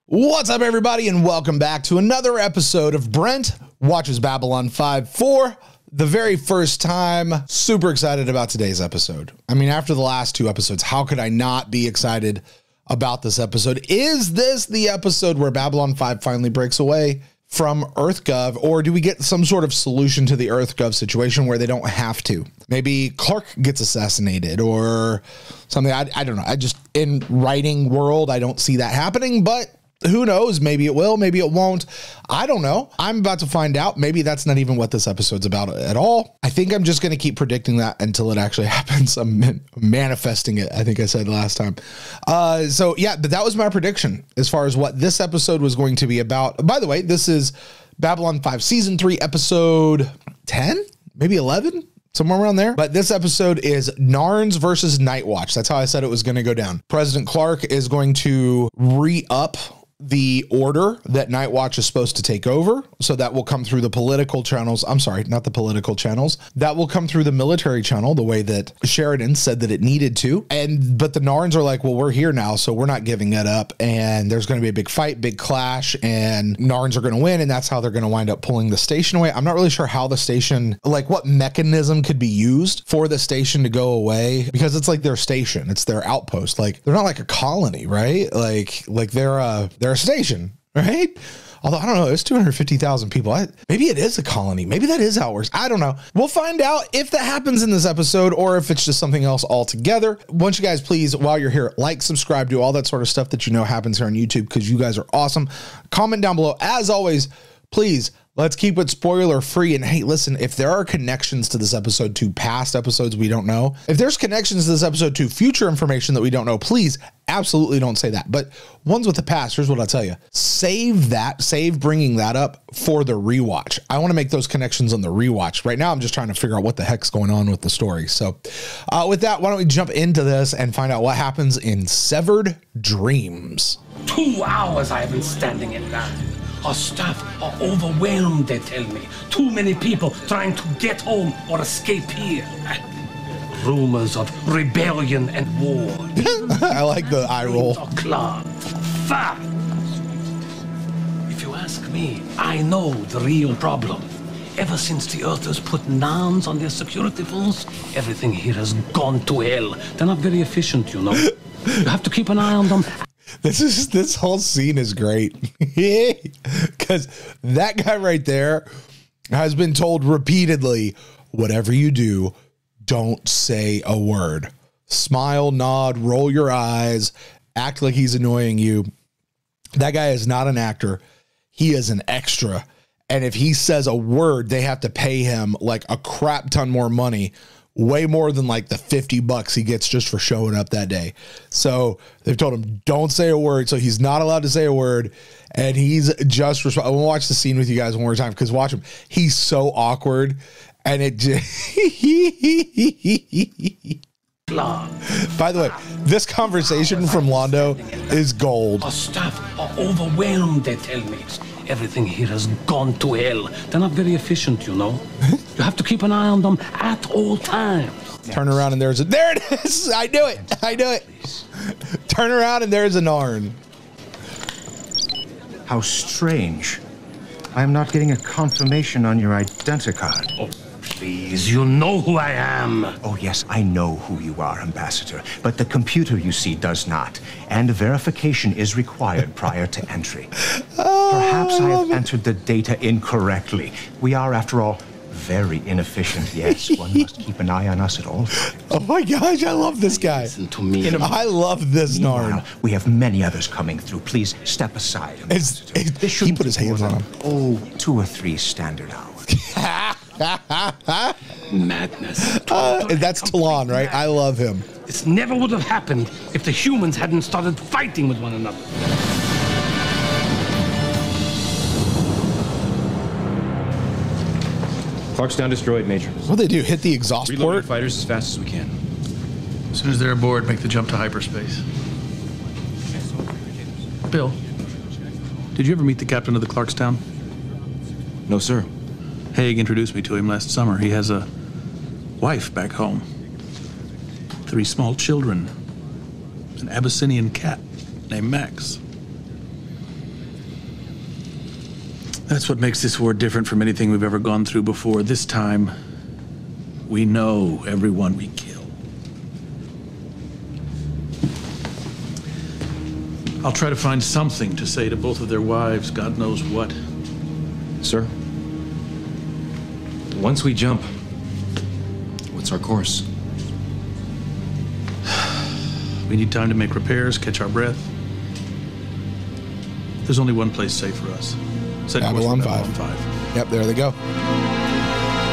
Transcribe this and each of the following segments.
What's up, everybody, and welcome back to another episode of Brent Watches Babylon 5 for the very first time. Super excited about today's episode. I mean, after the last two episodes, how could I not be excited about this episode? Is this the episode where Babylon 5 finally breaks away from EarthGov, or do we get some sort of solution to the EarthGov situation where they don't have to? Maybe Clark gets assassinated or something. I don't know. I just, in writing world, I don't see that happening, but who knows? Maybe it will, maybe it won't. I don't know. I'm about to find out. Maybe that's not even what this episode's about at all. I think I'm just going to keep predicting that until it actually happens. I'm manifesting it, I think I said last time. So yeah, but that was my prediction as far as what this episode was going to be about. By the way, this is Babylon 5 Season 3, Episode 10, maybe 11? Somewhere around there. But this episode is Narns versus Nightwatch. That's how I said it was going to go down. President Clark is going to re-up the order that Nightwatch is supposed to take over. So that will come through the political channels. I'm sorry, not the political channels. That will come through the military channel, the way that Sheridan said that it needed to. But the Narns are like, well, we're here now, so we're not giving it up. And there's going to be a big fight, big clash, and Narns are going to win. And that's how they're going to wind up pulling the station away. I'm not really sure how the station, like what mechanism could be used for the station to go away, because it's like their station. It's their outpost. Like they're not like a colony, right? Like they're a station, right? Although I don't know, it's 250,000 people. Maybe it is a colony. Maybe that is how it works. I don't know. We'll find out if that happens in this episode or if it's just something else altogether. Once you guys, please, while you're here, like, subscribe, do all that sort of stuff that you know happens here on YouTube, because you guys are awesome. Comment down below. As always, please, let's keep it spoiler free. And hey, listen, if there are connections to this episode to past episodes we don't know, if there's connections to this episode to future information that we don't know, please absolutely don't say that. But ones with the past, here's what I'll tell you. Save bringing that up for the rewatch. I want to make those connections on the rewatch. Right now, I'm just trying to figure out what the heck's going on with the story. So with that, why don't we jump into this and find out what happens in Severed Dreams. 2 hours I have been standing in line. Our staff are overwhelmed, they tell me. Too many people trying to get home or escape here. Rumors of rebellion and war. I like the eye roll. Fact. If you ask me, I know the real problem. Ever since the Earthers put Narns on their security force, everything here has gone to hell. They're not very efficient, you know. You have to keep an eye on them. This whole scene is great because that guy right there has been told repeatedly, whatever you do, don't say a word. Smile, nod, roll your eyes, act like he's annoying you. That guy is not an actor. He is an extra. And if he says a word, they have to pay him like a crap ton more money. Way more than like the $50 he gets just for showing up that day. So they've told him, don't say a word. So he's not allowed to say a word. And he's just, I want to watch the scene with you guys one more time, because watch him. He's so awkward. And it just, by the way, this conversation from Londo is gold. Our staff are overwhelmed, they tell me. Everything here has gone to hell. They're not very efficient, you know. You have to keep an eye on them at all times. Turn around and there it is. I knew it. Turn around and there's a Narn. How strange. I am not getting a confirmation on your identicard. Oh, please, you know who I am. Oh, yes, I know who you are, Ambassador. But the computer, you see, does not. And verification is required prior to entry. Perhaps I have entered the data incorrectly. We are, after all, very inefficient. Yes, one must keep an eye on us at all times. Oh my gosh, I love this guy. Listen to me. I love this Narn. We have many others coming through. Please step aside. He put his hands on him. Oh, 2 or 3 standard hours. Madness. That's Talon, right? I love him. This never would have happened if the humans hadn't started fighting with one another. Clark's down destroyed, Major. What they do? Hit the exhaust Reload port? fighters as fast as we can. As soon as they're aboard, make the jump to hyperspace. Bill, did you ever meet the captain of the Clarkstown? No, sir. Haig introduced me to him last summer. He has a wife back home. 3 small children. An Abyssinian cat named Max. That's what makes this war different from anything we've ever gone through before. This time, we know everyone we kill. I'll try to find something to say to both of their wives, God knows what. Sir? Once we jump, what's our course? We need time to make repairs, catch our breath. There's only one place safe for us. Set course for Babylon Babylon 5. 5. Yep, there they go.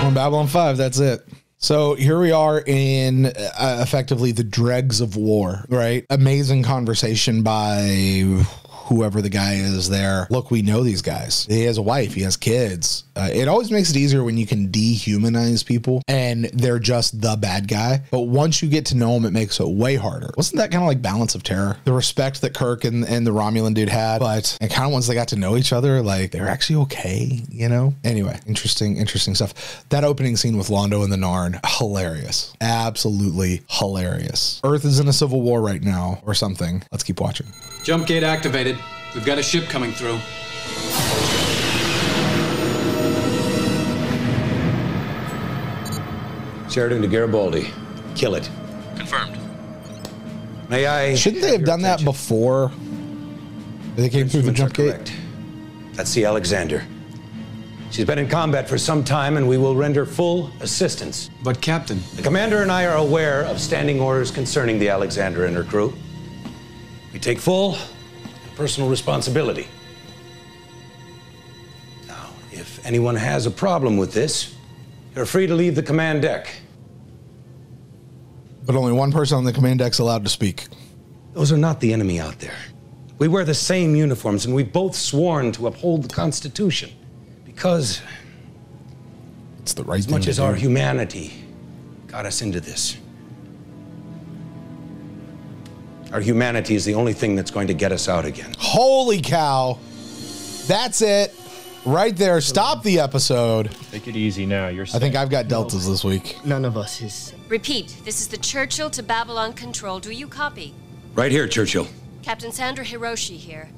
On Babylon 5, that's it. So here we are in effectively the dregs of war, right? Amazing conversation by whoever the guy is there. Look, we know these guys. He has a wife. He has kids. It always makes it easier when you can dehumanize people and they're just the bad guy. But once you get to know them, it makes it way harder. Wasn't that kind of like Balance of Terror? The respect that Kirk and the Romulan dude had, but and kind of once they got to know each other, like they're actually okay, you know? Anyway, interesting stuff. That opening scene with Londo and the Narn, hilarious. Absolutely hilarious. Earth is in a civil war right now or something. Let's keep watching. Jump gate activated. We've got a ship coming through. Sheridan to Garibaldi. Kill it. Confirmed. May I? Shouldn't they have done that before they came through the jump gate? Correct. That's the Alexander. She's been in combat for some time, and we will render full assistance. But, Captain, The commander and I are aware of standing orders concerning the Alexander and her crew. We take full and personal responsibility. Now, if anyone has a problem with this, you're free to leave the command deck. But only one person on the command deck's allowed to speak. Those are not the enemy out there. We wear the same uniforms, and we've both sworn to uphold the Constitution. Because It's the right as thing much to as do. our humanity got us into this, our humanity is the only thing that's going to get us out again. Holy cow. That's it. Right there. Stop the episode. Take it easy now. You're I think I've got deltas this week. None of us is. Repeat, this is the Churchill to Babylon Control. Do you copy? Right here, Churchill. Captain Sandra Hiroshi here.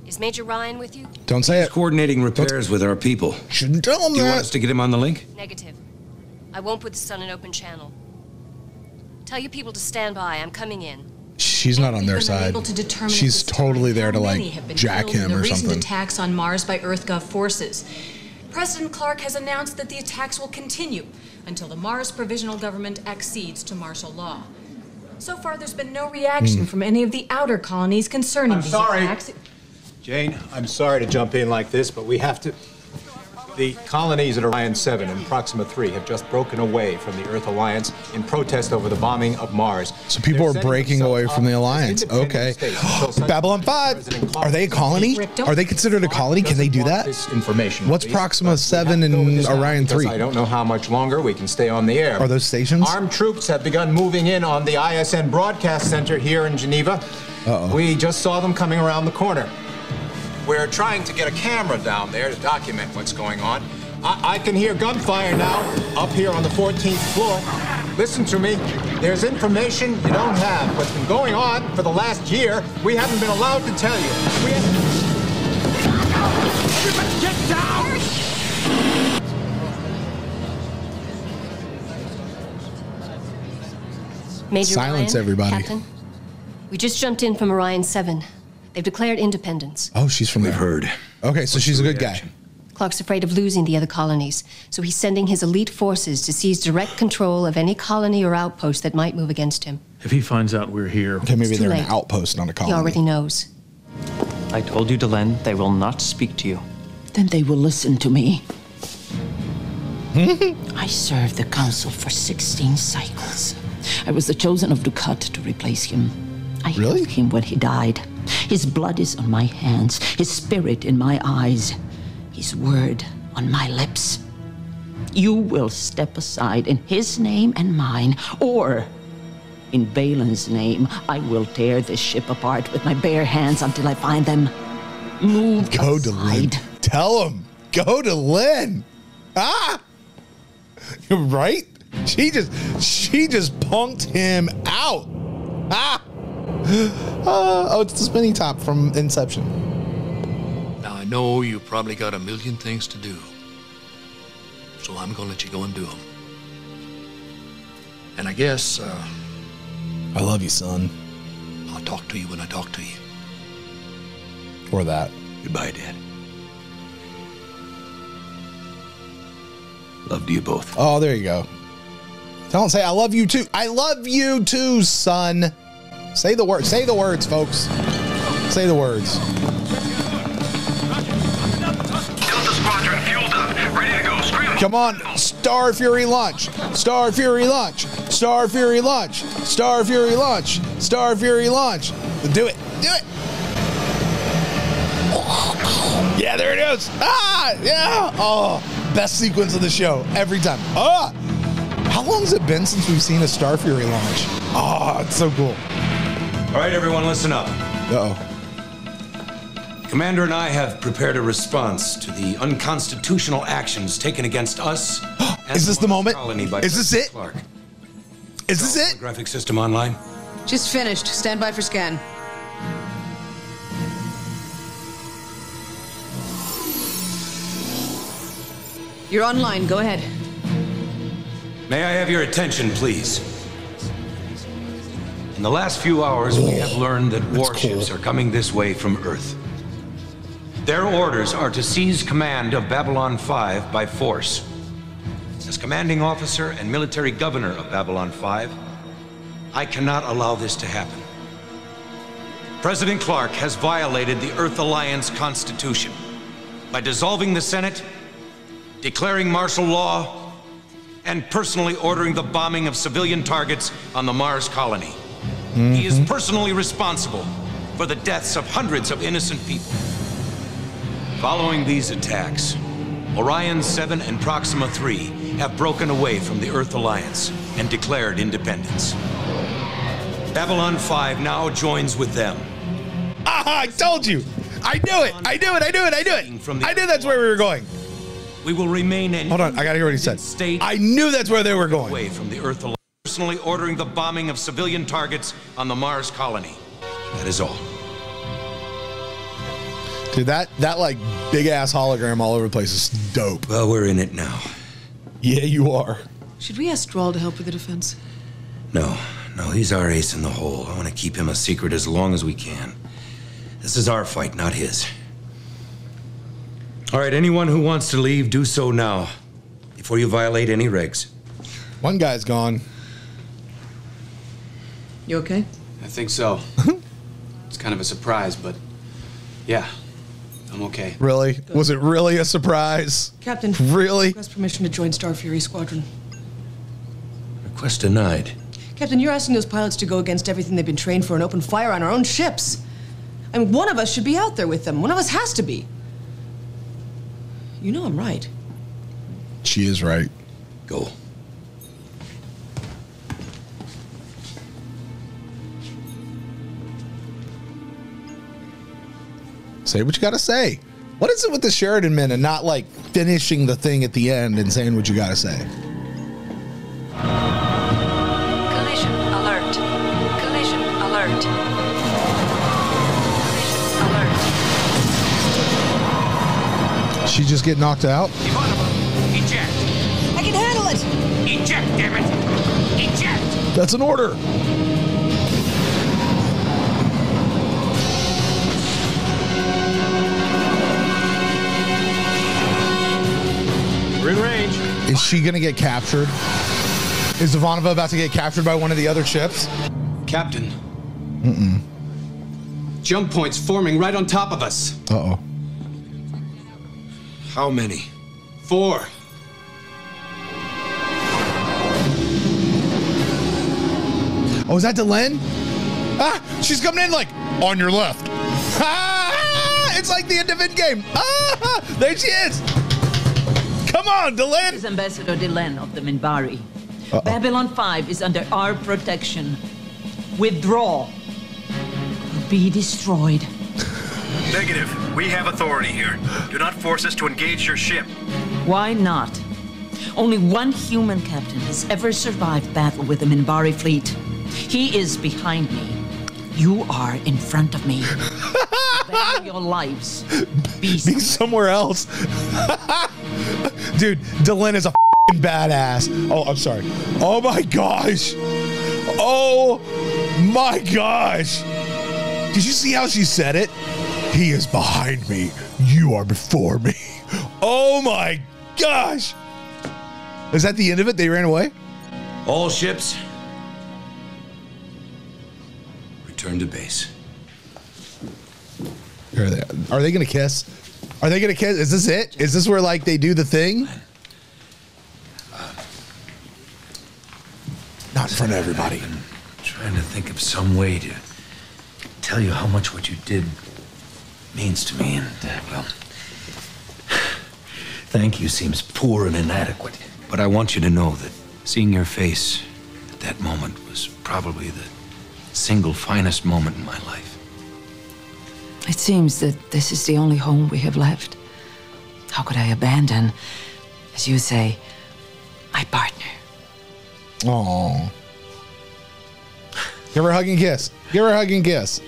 Is Major Ryan with you? Don't say it. Coordinating repairs with our people. Shouldn't tell him Do you want us that. to get him on the link? Negative. I won't put this on an open channel. Tell your people to stand by. I'm coming in. She's not on their side. She's totally there to like jack him or recent something. attacks on Mars by EarthGov forces. President Clark has announced that the attacks will continue until the Mars Provisional Government accedes to martial law. So far, there's been no reaction from any of the outer colonies concerning these attacks. Jane, I'm sorry to jump in like this, but we have to. The colonies at Orion 7 and Proxima 3 have just broken away from the Earth Alliance in protest over the bombing of Mars. So people are breaking away from the Alliance. Okay. Babylon 5. Are they a colony? Are they considered a colony? Can they do that? This information. What's Proxima 7 and Orion 3? I don't know how much longer we can stay on the air. Are those stations? Armed troops have begun moving in on the ISN broadcast center here in Geneva. We just saw them coming around the corner. We're trying to get a camera down there to document what's going on. I can hear gunfire now up here on the 14th floor. Listen to me. There's information you don't have. What's been going on for the last year, we haven't been allowed to tell you. Everybody get down! Major Silence, Ryan, everybody. Captain, we just jumped in from Orion 7. They've declared independence. Oh, she's from there. We've heard. Okay, so she's a good guy. Clark's afraid of losing the other colonies, so he's sending his elite forces to seize direct control of any colony or outpost that might move against him. If he finds out we're here, Okay, maybe It's too they're an late. outpost, not a He colony. already knows. I told you, Delenn, they will not speak to you. Then they will listen to me. I served the council for 16 cycles. I was the chosen of Dukat to replace him. I Really? helped him when he died. His blood is on my hands, his spirit in my eyes, his word on my lips. You will step aside in his name and mine, or in Balin's name, I will tear this ship apart with my bare hands until I find them. Move Go to Lynn. aside. Tell him. Go to Lynn. Ah! Right? She just punked him out. Ah! Oh, it's the spinning top from Inception. know you probably got a million things to do. So I'm gonna let you go and do them. And I guess, I love you, son. I'll talk to you when I talk to you. Or that. Goodbye, Dad. Love to you both. Oh, there you go. Don't say I love you too. I love you too, son. Say the word. Say the words, folks. Say the words. Delta Squadron fueled up, ready to go. Scream. Come on, Star Fury launch. Star Fury launch. Star Fury launch. Star Fury launch. Star Fury launch. Do it. Do it. Yeah, there it is. Ah, yeah. Oh, best sequence of the show every time. Ah. How long has it been since we've seen a Star Fury launch? Oh, it's so cool. All right, everyone, listen up. Uh-oh. Commander and I have prepared a response to the unconstitutional actions taken against us. Is this the moment? Is this it? Clark. Is this it? Graphic system online. Just finished. Stand by for scan. You're online. Go ahead. May I have your attention, please? In the last few hours, we have learned that warships are coming this way from Earth. Their orders are to seize command of Babylon 5 by force. As commanding officer and military governor of Babylon 5, I cannot allow this to happen. President Clark has violated the Earth Alliance Constitution by dissolving the Senate, declaring martial law, and personally ordering the bombing of civilian targets on the Mars colony. He is personally responsible for the deaths of hundreds of innocent people. Following these attacks, Orion 7 and Proxima 3 have broken away from the Earth Alliance and declared independence. Babylon 5 now joins with them. Ah, I told you. I knew it. I knew it. I knew it. I knew it. I knew that's where we were going. We will remain in. Hold on. I got to hear what he said. I knew that's where they were going. Away from the Earth Alliance, personally ordering the bombing of civilian targets on the Mars colony. That is all. Dude, that like big ass hologram all over the place is dope. Well, we're in it now. Yeah, you are. Should we ask Thrall to help with the defense? No, he's our ace in the hole. I want to keep him a secret as long as we can. This is our fight, not his. All right, anyone who wants to leave, do so now, before you violate any regs. One guy's gone. You okay? I think so. It's kind of a surprise, but yeah, I'm okay. Really? Was it really a surprise? Captain. Really? Request permission to join Star Fury Squadron. Request denied. Captain, you're asking those pilots to go against everything they've been trained for and open fire on our own ships. I mean, one of us should be out there with them. One of us has to be. You know I'm right. She is right. Go. Say what you gotta say. What is it with the Sheridan men and not like finishing the thing at the end and saying what you gotta say? Collision alert. Collision alert. Collision alert. She just get knocked out? Eject. I can handle it. Eject, damn it. Eject. That's an order. We're in range. Is she gonna get captured? Is Ivanova about to get captured by one of the other ships? Captain. Jump points forming right on top of us. Uh-oh. How many? 4. Oh, is that Delenn? Ah, she's coming in like, on your left. Ah, it's like the end of Endgame. Ah, there she is. Come on, Delenn. This is Ambassador Delenn of the Minbari. Babylon 5 is under our protection. Withdraw. Be destroyed. Negative. We have authority here. Do not force us to engage your ship. Why not? Only one human captain has ever survived battle with the Minbari fleet. He is behind me. You are in front of me. your lives. Be somewhere else. Dude, Delenn is a badass. Oh, I'm sorry. Oh my gosh. Oh my gosh. Did you see how she said it? He is behind me. You are before me. Oh my gosh. Is that the end of it? They ran away? All ships, return to base. Are they going to kiss? Are they going to kiss? Is this it? Is this where, like, they do the thing? Not in front of everybody. I'm trying to think of some way to tell you how much what you did means to me, and, well, thank you seems poor and inadequate. But I want you to know that seeing your face at that moment was probably the single finest moment in my life. It seems that this is the only home we have left. How could I abandon, as you say, my partner? Oh. Give her a hug and kiss. Give her a hug and kiss.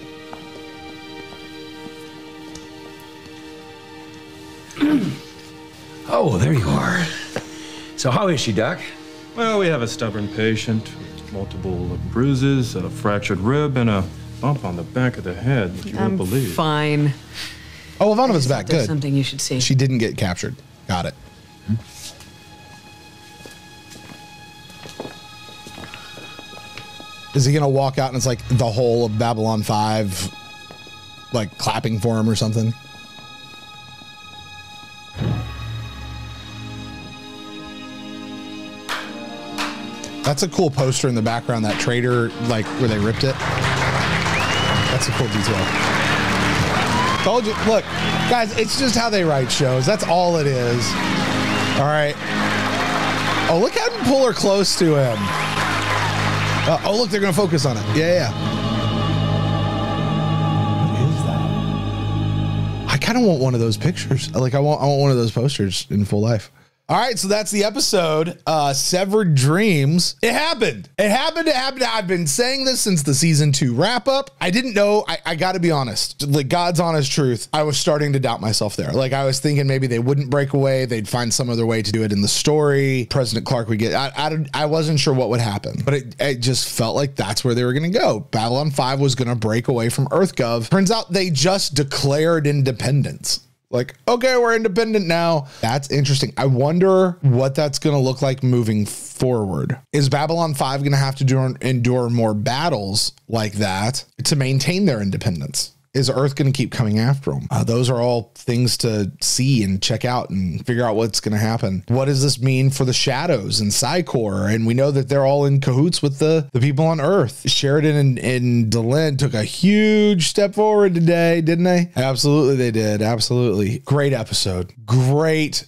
Oh, there you are. So how is she, Doc? Well, we have a stubborn patient with multiple bruises, a fractured rib, and a bump on the back of the head, which you won't believe. Fine. Oh, Ivanova's back. That's Good. something you should see. She didn't get captured. Got it. Is he going to walk out and it's like the whole of Babylon 5, like clapping for him or something? That's a cool poster in the background, that trader, like where they ripped it. That's a cool detail. Told you. Look, guys, it's just how they write shows. That's all it is. All right. Oh, look at him pull her close to him. Oh, look, they're going to focus on it. Yeah. What is that? I kind of want one of those pictures. Like, I want one of those posters in full life. All right, so that's the episode. Severed Dreams. It happened. It happened. I've been saying this since the season 2 wrap up. I didn't know. I got to be honest. Like, God's honest truth. I was starting to doubt myself there. Like, I was thinking maybe they wouldn't break away. They'd find some other way to do it in the story. President Clark would get. I wasn't sure what would happen, but it just felt like that's where they were going to go. Babylon 5 was going to break away from EarthGov. Turns out they just declared independence. Like, okay, we're independent now. That's interesting. I wonder what that's going to look like moving forward. Is Babylon 5 going to have to endure more battles like that to maintain their independence? Is Earth going to keep coming after them? Those are all things to see and check out and figure out what's going to happen. What does this mean for the Shadows and Psychor? And we know that they're all in cahoots with the people on Earth. Sheridan and Delenn took a huge step forward today, didn't they? Absolutely, they did. Absolutely. Great episode. Great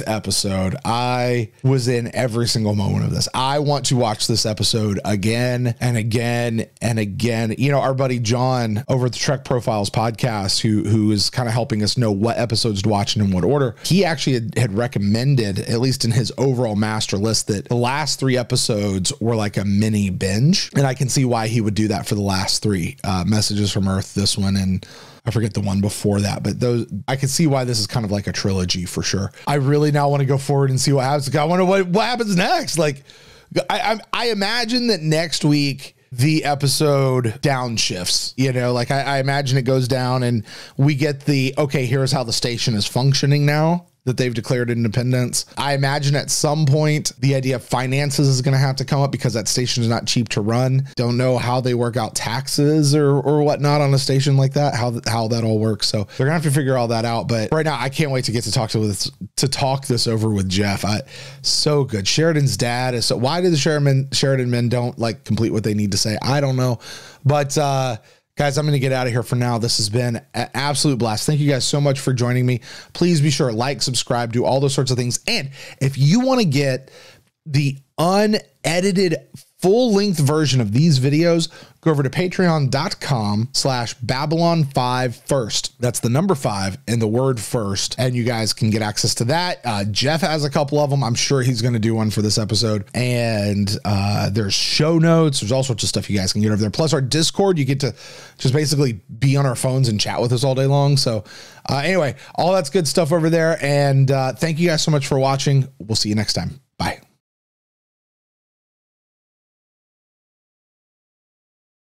episode. I was in every single moment of this. I want to watch this episode again and again and again. You know, our buddy John over at the Trek Profiles podcast, who is kind of helping us know what episodes to watch and in what order, he actually had recommended, at least in his overall master list, that the last 3 episodes were like a mini binge. And I can see why he would do that for the last 3, Messages from Earth, this one, and I forget the one before that, but those, I can see why this is kind of like a trilogy for sure. I really now want to go forward and see what happens. I wonder what happens next. Like, I imagine that next week the episode downshifts, you know, like I imagine it goes down and we get the, okay, here's how the station is functioning now that they've declared independence. I imagine at some point the idea of finances is going to have to come up because that station is not cheap to run. Don't know how they work out taxes or whatnot on a station like that, how that all works. So they're gonna have to figure all that out. But right now I can't wait to get to talk this over with Jeff. So good. Sheridan's dad is so, why did the Sheridan men don't like complete what they need to say? I don't know. But guys, I'm going to get out of here for now. This has been an absolute blast. Thank you guys so much for joining me. Please be sure to like, subscribe, do all those sorts of things. And if you want to get the unedited full-length version of these videos, go over to patreon.com/Babylon5First. That's the number 5 and the word first, and you guys can get access to that. Jeff has a couple of them. I'm sure he's going to do one for this episode. And there's show notes. There's all sorts of stuff you guys can get over there. Plus our Discord, you get to just basically be on our phones and chat with us all day long. So anyway, all that's good stuff over there. And thank you guys so much for watching. We'll see you next time. Bye.